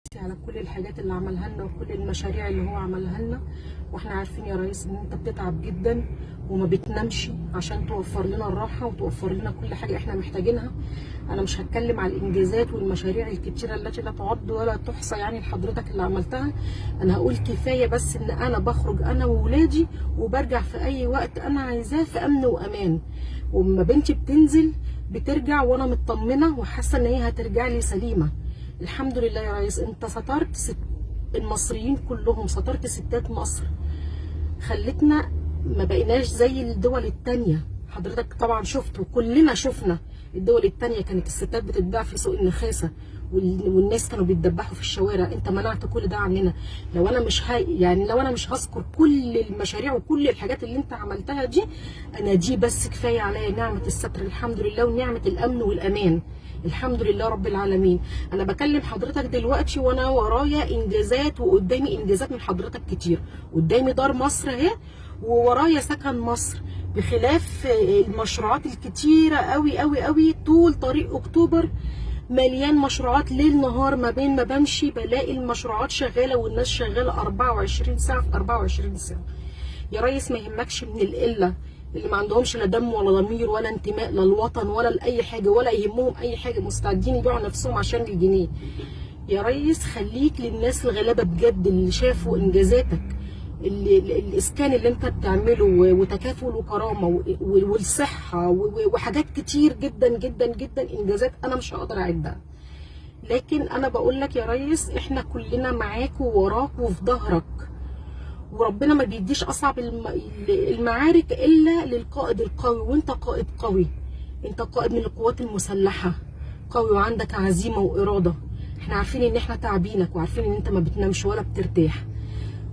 على كل الحاجات اللي عملها لنا وكل المشاريع اللي هو عملها لنا. واحنا عارفين يا ريس ان انت بتتعب جدا وما بتنامش عشان توفر لنا الراحه وتوفر لنا كل حاجه احنا محتاجينها. انا مش هتكلم على الانجازات والمشاريع الكتيره التي لا تعد ولا تحصى يعني لحضرتك اللي عملتها. انا هقول كفايه بس ان انا بخرج انا وولادي وبرجع في اي وقت انا عايزاه في امن وامان، وما بنتي بتنزل بترجع وانا مطمنه وحاسه ان هي هترجع لي سليمه. الحمد لله يا ريس، انت سترت المصريين كلهم، سترت ستات مصر، خلتنا ما بقيناش زي الدول التانية. حضرتك طبعا شفت وكلنا شفنا الدول التانية كانت الستات بتتباع في سوق النخاسة والناس كانوا بيتدبحوا في الشوارع. انت منعت كل ده عننا. لو انا مش لو انا مش هذكر كل المشاريع وكل الحاجات اللي انت عملتها دي، انا دي بس كفايه عليا نعمه الستر الحمد لله ونعمه الامن والامان الحمد لله رب العالمين. انا بكلم حضرتك دلوقتي وانا ورايا انجازات وقدامي انجازات من حضرتك كتير، قدامي دار مصر اهي وورايا سكن مصر، بخلاف المشروعات الكتيره قوي قوي قوي. طول طريق اكتوبر مليان مشروعات ليل نهار، ما بين ما بمشي بلاقي المشروعات شغاله والناس شغاله 24 ساعه في 24 ساعه. يا ريس ما يهمكش من القله اللي ما عندهمش لا دم ولا ضمير ولا انتماء للوطن ولا لاي حاجه ولا يهمهم اي حاجه، مستعدين يبيعوا نفسهم عشان الجنيه. يا ريس خليك للناس الغلابه بجد اللي شافوا انجازاتك، الاسكان اللي انت بتعمله وتكافل وكرامه والصحه وحاجات كتير جدا جدا جدا، انجازات انا مش هقدر اعدها. لكن انا بقول لك يا ريس احنا كلنا معاك ووراك وفي ظهرك، وربنا ما بيديش اصعب المعارك الا للقائد القوي، وانت قائد قوي، انت قائد من القوات المسلحه قوي وعندك عزيمه واراده. احنا عارفين ان احنا تعبينك وعارفين ان انت ما بتنامش ولا بترتاح،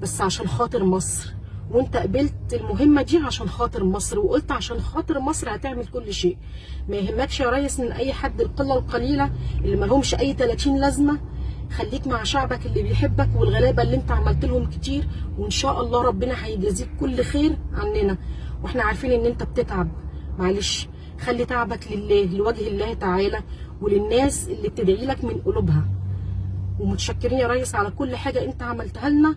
بس عشان خاطر مصر. وانت قبلت المهمه دي عشان خاطر مصر، وقلت عشان خاطر مصر هتعمل كل شيء. ما يهمكش يا ريس من اي حد، القله القليله اللي ما لهمش اي 30 لازمه. خليك مع شعبك اللي بيحبك والغلابه اللي انت عملت لهم كتير، وان شاء الله ربنا هيجازيك كل خير عننا. واحنا عارفين ان انت بتتعب، معلش خلي تعبك لله لوجه الله تعالى وللناس اللي بتدعي لك من قلوبها. ومتشكرين يا ريس على كل حاجه انت عملتها لنا،